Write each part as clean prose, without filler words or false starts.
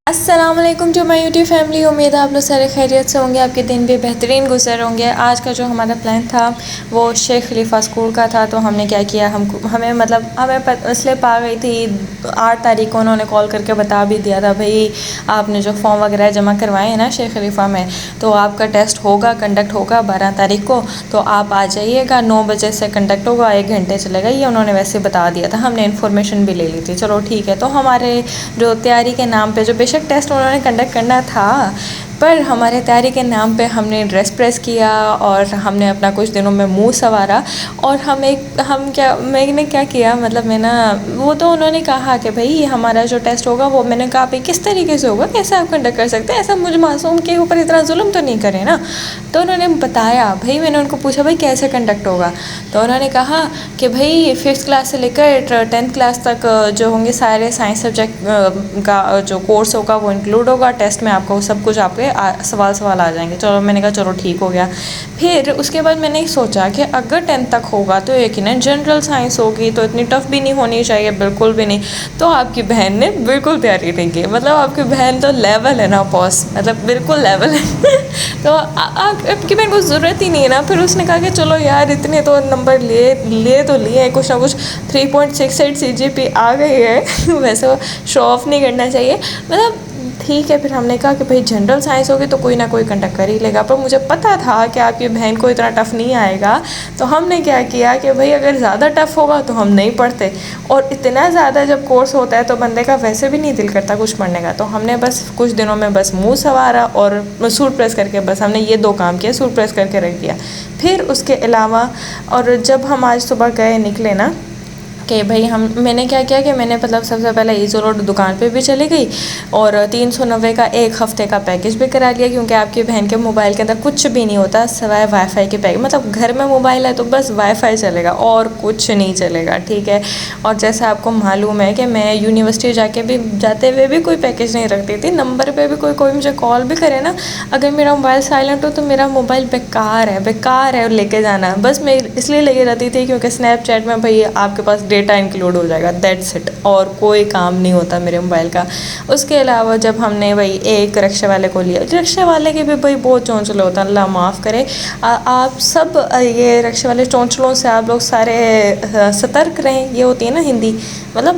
السلام علیکم جو مائی یوٹیوب فیملی، امید ہے آپ لوگ سارے خیریت سے ہوں گے، آپ کے دن بھی بہترین گزر ہوں گے۔ آج کا جو ہمارا پلان تھا وہ شیخ خلیفہ اسکول کا تھا، تو ہم نے کیا کیا، ہمیں سلپ آ گئی تھی 8 تاریخ کو، انہوں نے کال کر کے بتا بھی دیا تھا بھائی آپ نے جو فارم وغیرہ جمع کروائے ہیں نا شیخ خلیفہ میں، تو آپ کا ٹیسٹ کنڈکٹ ہوگا 12 تاریخ کو، تو آپ آ جائیے گا 9 بجے سے کنڈکٹ ہوگا، 1 گھنٹے چلے گا، یہ انہوں نے ویسے بتا دیا تھا، ہم نے انفارمیشن بھی لے لی تھی۔ چلو ٹھیک ہے، تو ہمارے جو تیاری کے نام پہ جو بے شک ٹیسٹ انہوں نے کنڈکٹ کرنا تھا، پر ہمارے تیاری کے نام پہ ہم نے ڈریس پریس کیا اور ہم نے اپنا کچھ دنوں میں منہ سنوارا، اور میں نے کیا کیا، وہ تو انہوں نے کہا کہ بھائی ہمارا جو ٹیسٹ ہوگا وہ، میں نے کہا بھائی کس طریقے سے ہوگا، کیسے آپ کنڈکٹ کر سکتے ہیں ایسا، مجھے معصوم کے اوپر اتنا ظلم تو نہیں کرے نا۔ تو انہوں نے بتایا، بھائی میں نے ان کو پوچھا بھائی کیسے کنڈکٹ ہوگا، تو انہوں نے کہا کہ بھائی 5th کلاس سے لے کر 10th کلاس تک جو ہوں گے سارے سائنس سبجیکٹ کا جو کورس ہوگا وہ انکلوڈ ہوگا، ٹیسٹ میں آپ کو سب کچھ آپ کے سوال آ جائیں گے۔ چلو میں نے کہا چلو ٹھیک ہو گیا۔ پھر اس کے بعد میں نے سوچا کہ اگر 10th تک ہوگا تو یقیناً جنرل سائنس ہوگی، تو اتنی ٹف بھی نہیں ہونی چاہیے، بالکل بھی نہیں۔ تو آپ کی بہن نے بالکل تیاری نہیں کی، آپ کی بہن تو لیول ہے نا باس، بالکل لیول ہے تو آپ کی بہن کو ضرورت ہی نہیں ہے نا۔ پھر اس نے کہا کہ چلو یار اتنے تو نمبر لیے تو لیے، کچھ نہ کچھ 3.68 CGP آ گئی ہے ویسے وہ شو آف نہیں کرنا چاہیے، ٹھیک ہے۔ پھر ہم نے کہا کہ بھائی جنرل سائنس ہوگی تو کوئی نہ کوئی کنڈکٹ کر ہی لے گا، پر مجھے پتہ تھا کہ آپ کی بہن کو اتنا ٹف نہیں آئے گا، تو ہم نے کیا کیا کہ بھائی اگر زیادہ ٹف ہوگا تو ہم نہیں پڑھتے، اور اتنا زیادہ جب کورس ہوتا ہے تو بندے کا ویسے بھی نہیں دل کرتا کچھ پڑھنے کا، تو ہم نے بس کچھ دنوں میں بس منہ سنوارا اور سوٹ پریس کر کے، بس ہم نے یہ 2 کام کیا، سوٹ پریس کر کے رکھ دیا۔ پھر اس کے علاوہ، اور جب ہم آج صبح نکلے نا کہ بھائی میں نے کیا کیا کہ میں نے سب سے پہلے ایزو روڈ دکان پہ بھی چلی گئی، اور 390 کا 1 ہفتے کا پیکج بھی کرا لیا، کیونکہ آپ کی بہن کے موبائل کے اندر کچھ بھی نہیں ہوتا سوائے وائی فائی کے پیکج، گھر میں موبائل ہے تو بس وائی فائی چلے گا اور کچھ نہیں چلے گا، ٹھیک ہے۔ اور جیسے آپ کو معلوم ہے کہ میں یونیورسٹی جاتے ہوئے بھی کوئی پیکج نہیں رکھتی تھی، نمبر پہ بھی کوئی مجھے کال بھی کرے نا، اگر میرا موبائل سائلنٹ ہو تو میرا موبائل بیکار ہے لے کے جانا، بس میں اس لیے لے کے جاتی تھی کیونکہ اسنیپ چیٹ میں بھائی آپ کے پاس ڈیٹا انکلوڈ ہو جائے گا، دیٹس اٹ، اور کوئی کام نہیں ہوتا میرے موبائل کا۔ اس کے علاوہ جب ہم نے ایک رکشے والے کو لیا، رکشے والے کے بھی بہت چونچلے ہوتے ہیں، اللہ معاف کرے، آپ سب یہ رکشے والے چونچلوں سے آپ لوگ سارے سترک رہیں، یہ ہوتی ہے نا ہندی،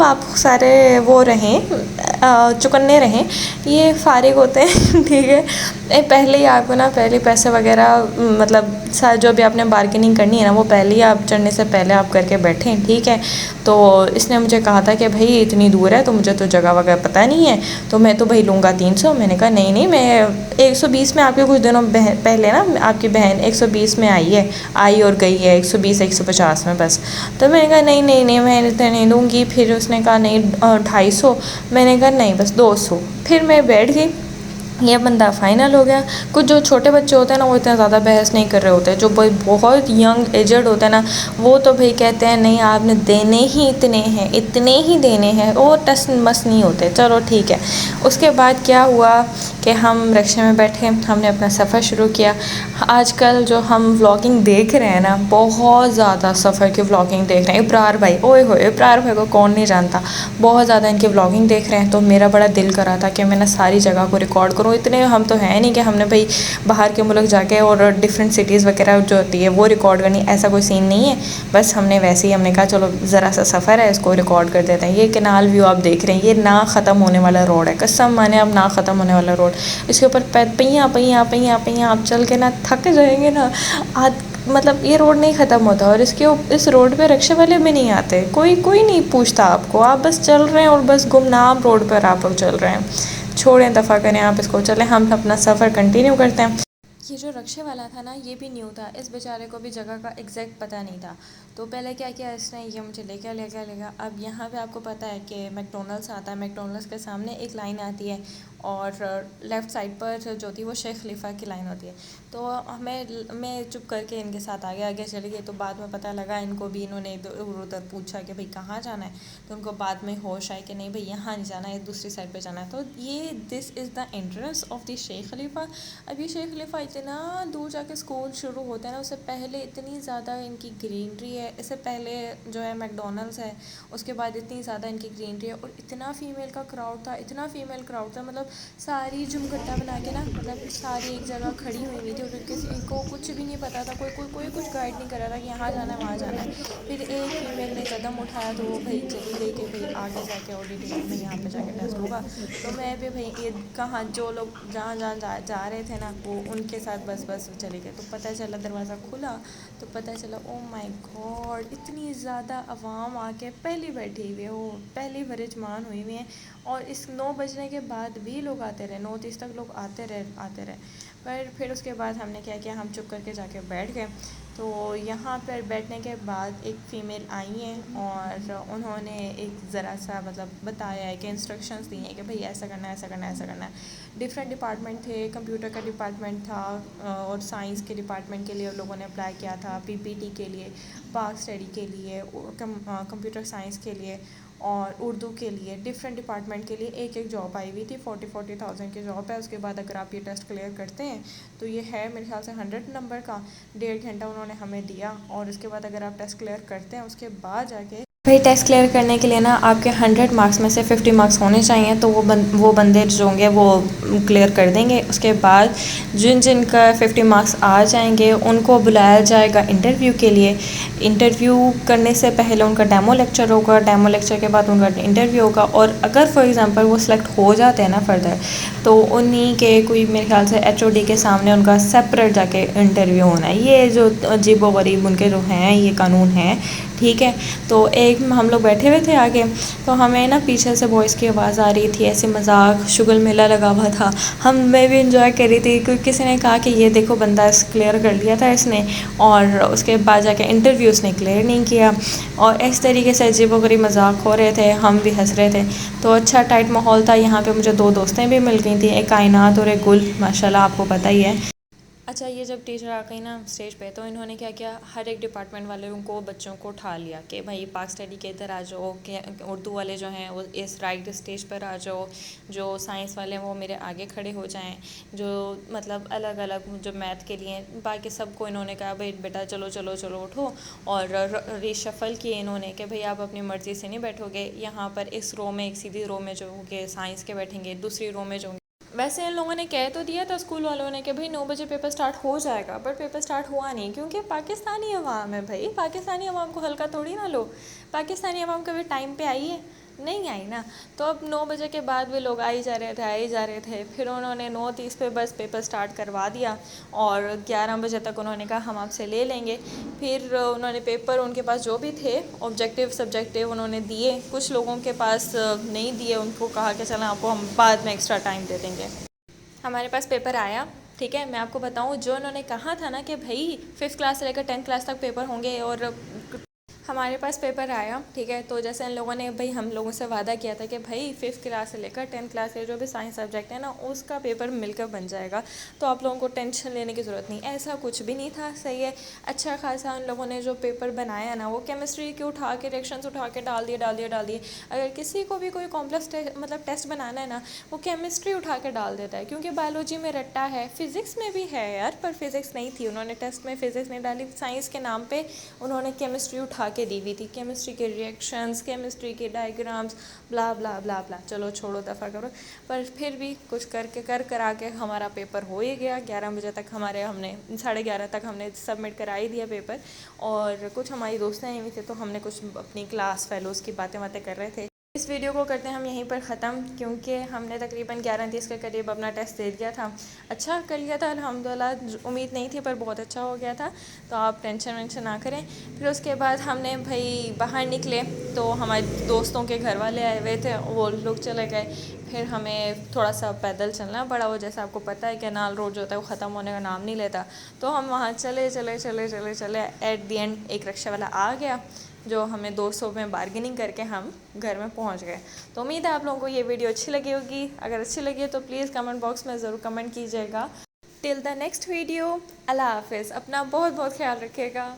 آپ سارے وہ رہیں، چکنے رہیں، یہ فارغ ہوتے ہیں ٹھیک ہے۔ پہلے ہی آپ کو نا پہلے پیسے وغیرہ جو بھی آپ نے بارگیننگ کرنی ہے نا، وہ پہلے ہی آپ چڑھنے سے پہلے آپ کر کے بیٹھیں، ٹھیک ہے۔ تو اس نے مجھے کہا تھا کہ بھائی اتنی دور ہے تو مجھے تو جگہ وغیرہ پتہ نہیں ہے، تو میں تو بھائی لوں گا 300، میں نے کہا نہیں میں 120 میں، آپ کے کچھ دنوں پہلے نا آپ کی بہن 120 میں آئی اور گئی ہے 120 150 میں بس، تو میں نے کہا نہیں میں اتنے نہیں لوں گی۔ پھر اس نے کہا نہیں 250، میں نے کہا نہیں بس 200، پھر میں بیٹھ گئی، یہ بندہ فائنل ہو گیا۔ کچھ جو چھوٹے بچے ہوتے ہیں نا وہ اتنا زیادہ بحث نہیں کر رہے ہوتے، جو بہت ینگ ایجڈ ہوتے ہیں نا وہ تو بھائی کہتے ہیں نہیں آپ نے دینے ہی اتنے ہی دینے ہیں، وہ ٹس مس نہیں ہوتے، چلو ٹھیک ہے۔ اس کے بعد کیا ہوا کہ ہم رکشے میں بیٹھے، ہم نے اپنا سفر شروع کیا۔ آج کل جو ہم ولاگنگ دیکھ رہے ہیں نا، بہت زیادہ سفر کی ولاگنگ دیکھ رہے ہیں، ابرار بھائی، ابرار بھائی کو کون نہیں جانتا، بہت زیادہ ان کی ولاگنگ دیکھ رہے ہیں، تو میرا بڑا دل کرا تھا کہ میں نے ساری جگہ کو ریکارڈ کروں۔ اتنے ہم تو ہیں نہیں کہ ہم نے بھائی باہر کے ملک جا کے اور ڈفرینٹ سٹیز وغیرہ جو ہوتی ہے وہ ریکارڈ کرنی، ایسا کوئی سین نہیں ہے، بس ہم نے ویسے ہی ہم نے کہا چلو ذرا سا سفر ہے اس کو ریکارڈ کر دیتے ہیں۔ یہ کینال ویو آپ دیکھ رہے ہیں، یہ نہ ختم ہونے والا روڈ ہے، قسم مانے اب نہ ختم ہونے والا روڈ، اس کے اوپر پہیاں آپ چل کے نا تھک جائیں گے نا، یہ روڈ نہیں ختم ہوتا، اور اس روڈ پہ رکشے والے بھی نہیں آتے، کوئی نہیں پوچھتا آپ کو، آپ بس چل رہے ہیں اور بس گمنام روڈ پر آپ لوگ چل رہے ہیں، چھوڑیں دفع کریں آپ اس کو، چلیں ہم اپنا سفر کنٹینیو کرتے ہیں۔ یہ جو رکشے والا تھا نا یہ بھی نیو تھا، اس بیچارے کو بھی جگہ کا ایگزیکٹ پتہ نہیں تھا، تو پہلے کیا کیا اس نے، یہ مجھے لے گیا۔ اب یہاں پہ آپ کو پتہ ہے کہ میک ڈونلڈس آتا ہے، میک ڈونلڈس کے سامنے ایک لائن آتی ہے، اور لیفٹ سائڈ پر جو تھی وہ شیخ خلیفہ کی لائن ہوتی ہے، تو میں چپ کر کے ان کے ساتھ آگے چلی گئی، تو بعد میں پتہ لگا ان کو بھی، انہوں نے ادھر پوچھا کہ بھئی کہاں جانا ہے، تو ان کو بعد میں ہوش آئے کہ نہیں بھئی یہاں نہیں جانا ہے، دوسری سائڈ پہ جانا ہے، تو یہ دس از دا انٹرنس آف دی شیخ خلیفہ۔ اب یہ شیخ خلیفہ اتنا دور جا کے اسکول شروع ہوتا ہے نا، اس سے پہلے اتنی زیادہ ان کی گرینری ہے. اس سے پہلے جو ہے میکڈونلڈس ہے, اس کے بعد اتنی زیادہ ان کی گرینری ہے, اور اتنا فیمیل کا کراؤڈ تھا, اتنا فیمیل کراؤڈ تھا, مطلب ساری جمگٹا بنا کے نا, مطلب ساری ایک جگہ کھڑی ہوئی تھی, اور کسی کو کچھ بھی نہیں پتا تھا, کوئی کچھ گائڈ نہیں کر رہا تھا کہ یہاں جانا ہے وہاں جانا ہے. پھر ایک فیمیل نے قدم اٹھایا تو وہ بھائی چلی گئی کہ بھائی آگے جا کے آڈیٹوریم میں یہاں پہ جا کے ٹیسٹ ہوگا. تو میں بھی بھائی یہ کہاں جو لوگ جہاں جا رہے تھے نا, وہ ان کے ساتھ بس چلے گئے. تو پتہ چلا دروازہ کھلا تو پتہ چلا او مائی گاڈ, اتنی زیادہ عوام آ کے پہلی بیٹھی ہوئی ہے, وہ پہلی برجمان ہوئی ہوئی ہیں. اور اس 9 بجنے کے بعد بھی لوگ آتے رہے, 9:30 تک لوگ آتے رہے. پر پھر اس کے بعد ہم نے کیا کیا, ہم چپ کر کے جا کے بیٹھ گئے. تو یہاں پر بیٹھنے کے بعد ایک فیمیل آئی ہیں, اور انہوں نے ایک ذرا سا مطلب بتایا ہے کہ انسٹرکشنز دی ہیں کہ بھئی ایسا کرنا ہے, ایسا کرنا ہے, ایسا کرنا ہے. ڈفرینٹ ڈپارٹمنٹ تھے, کمپیوٹر کا ڈپارٹمنٹ تھا, اور سائنس کے ڈپارٹمنٹ کے لیے لوگوں نے اپلائی کیا تھا, پی پی ٹی کے لیے, پاک اسٹڈی کے لیے, کمپیوٹر سائنس کے لیے, اور اردو کے لیے, ڈفرینٹ ڈپارٹمنٹ کے لیے ایک جاب آئی ہوئی تھی. 40,000 کی جاب ہے. اس کے بعد اگر آپ یہ ٹیسٹ کلیئر کرتے ہیں تو یہ ہے میرے خیال سے 100 نمبر کا. 1.5 گھنٹہ انہوں نے ہمیں دیا, اور اس کے بعد اگر آپ ٹیسٹ کلیئر کرتے ہیں, اس کے بعد جا کے بھائی ٹیسٹ کلیئر کرنے کے لیے نا آپ کے 100 مارکس میں سے 50 مارکس ہونے چاہیے. تو وہ بندے جو ہوں گے وہ کلیئر کر دیں گے. اس کے بعد جن کا 50 مارکس آ جائیں گے ان کو بلایا جائے گا انٹرویو کے لیے. انٹرویو کرنے سے پہلے ان کا ڈیمو لیکچر ہوگا, ڈیمو لیکچر کے بعد ان کا انٹرویو ہوگا. اور اگر فار ایگزامپل وہ سلیکٹ ہو جاتے ہیں نا فردر, تو انہی کے کوئی میرے خیال سے ایچ او ڈی کے سامنے ان کا سیپریٹ جا کے انٹرویو ہونا ہے. یہ جو عجیب و غریب ان کے جو ہیں یہ قانون ہیں, ٹھیک ہے. تو ایک ہم لوگ بیٹھے ہوئے تھے آگے, تو ہمیں نا پیچھے سے وائس کی آواز آ رہی تھی, ایسے مذاق شغل میلہ لگا ہوا تھا. میں بھی انجوائے کر رہی تھی, کیونکہ کسی نے کہا کہ یہ دیکھو بندہ کلیئر کر لیا تھا اس نے, اور اس کے بعد جا کے انٹرویو اس نے کلیئر نہیں کیا. اور اس طریقے سے عجیب و غریب مذاق ہو رہے تھے, ہم بھی ہنس رہے تھے. تو اچھا ٹائٹ ماحول تھا. یہاں پہ مجھے 2 دوستیں بھی مل گئی تھیں, ایک کائنات اور ایک گل, ماشاءاللہ آپ کو پتہ ہی ہے. اچھا, یہ جب ٹیچر آ گئی نا اسٹیج پہ, تو انہوں نے کیا کیا, ہر ایک ڈپارٹمنٹ والوں کو بچوں کو اٹھا لیا کہ بھائی پاک اسٹڈی کے ادھر آ جاؤ, کہ اردو والے جو ہیں وہ اس رائٹ اسٹیج پر آ جاؤ, جو سائنس والے ہیں وہ میرے آگے کھڑے ہو جائیں, جو مطلب الگ الگ جو میتھ کے لیے, باقی سب کو انہوں نے کہا بھائی بیٹا چلو چلو چلو اٹھو. اور ریشفل کیے انہوں نے کہ بھئی آپ اپنی مرضی سے نہیں بیٹھو گے یہاں پر. اس رو میں, ایک سیدھی رو میں جو ہوں گے سائنس کے بیٹھیں گے, دوسری رو میں جو ہوں گے. ویسے ان لوگوں نے کہہ تو دیا تھا اسکول والوں نے کہ بھئی 9 بجے پیپر سٹارٹ ہو جائے گا, بٹ پیپر سٹارٹ ہوا نہیں, کیونکہ پاکستانی عوام ہے بھائی, پاکستانی عوام کو ہلکا تھوڑی نہ لو. پاکستانی عوام کبھی ٹائم پہ آئی ہے, نہیں آئی نا. تو اب 9 بجے کے بعد بھی لوگ آ ہی جا رہے تھے. پھر انہوں نے 9:30 پہ بس پیپر سٹارٹ کروا دیا, اور 11 بجے تک انہوں نے کہا ہم آپ سے لے لیں گے. پھر انہوں نے پیپر ان کے پاس جو بھی تھے آبجیکٹیو سبجیکٹیو انہوں نے دیے, کچھ لوگوں کے پاس نہیں دیے, ان کو کہا کہ چلیں آپ کو ہم بعد میں ایکسٹرا ٹائم دے دیں گے. ہمارے پاس پیپر آیا, ٹھیک ہے. میں آپ کو بتاؤں, جو انہوں نے کہا تھا نا کہ بھائی 5th کلاس سے لے کر 10th کلاس تک پیپر ہوں گے, اور ہمارے پاس پیپر آیا, ٹھیک ہے. تو جیسے ان لوگوں نے بھائی ہم لوگوں سے وعدہ کیا تھا کہ بھائی 5th کلاس سے لے کر 10th کلاس کے جو بھی سائنس سبجیکٹ ہے نا اس کا پیپر مل کر بن جائے گا, تو آپ لوگوں کو ٹینشن لینے کی ضرورت نہیں. ایسا کچھ بھی نہیں تھا, صحیح ہے. اچھا خاصا ان لوگوں نے جو پیپر بنایا نا, وہ کیمسٹری کے اٹھا کے ریئیکشنز اٹھا کے ڈال دیے. اگر کسی کو بھی کوئی کمپلیکس مطلب ٹیسٹ بنانا ہے نا, وہ کیمسٹری اٹھا کے ڈال دیتا ہے, کیونکہ بایولوجی میں رٹا ہے, فزکس میں بھی ہے یار, پر فزکس نہیں تھی, انہوں نے ٹیسٹ میں فزکس نہیں ڈالی. سائنس کے نام پہ انہوں نے کیمسٹری اٹھا کے دی ہوئی تھی, کیمسٹری کے ریئیکشنز, کیمسٹری کے ڈائیگرامز, بلا بلا بلا بلا. چلو چھوڑو, دفع کرو. پر پھر بھی کچھ کر آ کے ہمارا پیپر ہو ہی گیا. 11 بجے تک ہم نے 11:30 تک ہم نے سبمٹ کرا ہی دیا پیپر. اور کچھ ہماری دوستیں آئی ہوئی تھیں, تو ہم نے کچھ اپنی کلاس فیلوز کی باتیں کر رہے تھے. اس ویڈیو کو کرتے ہیں ہم یہیں پر ختم, کیونکہ ہم نے تقریباً 11:30 کے قریب اپنا ٹیسٹ دے دیا تھا. اچھا کر لیا تھا الحمدللہ, امید نہیں تھی پر بہت اچھا ہو گیا تھا. تو آپ ٹینشن وینشن نہ کریں. پھر اس کے بعد ہم نے بھائی باہر نکلے, تو ہمارے دوستوں کے گھر والے آئے ہوئے تھے, وہ لوگ چلے گئے. پھر ہمیں تھوڑا سا پیدل چلنا پڑا, وہ جیسا آپ کو پتہ ہے کینال روڈ جو ہوتا ہے وہ ختم ہونے کا نام نہیں لیتا. تو ہم وہاں چلے, ایٹ دی اینڈ ایک رکشہ والا آ گیا, جو ہمیں 200 میں بارگیننگ کر کے ہم گھر میں پہنچ گئے. تو امید ہے آپ لوگوں کو یہ ویڈیو اچھی لگی ہوگی. اگر اچھی لگی ہے تو پلیز کمنٹ باکس میں ضرور کمنٹ کیجیے گا. ٹل دا نیکسٹ ویڈیو, اللہ حافظ. اپنا بہت خیال رکھیے گا.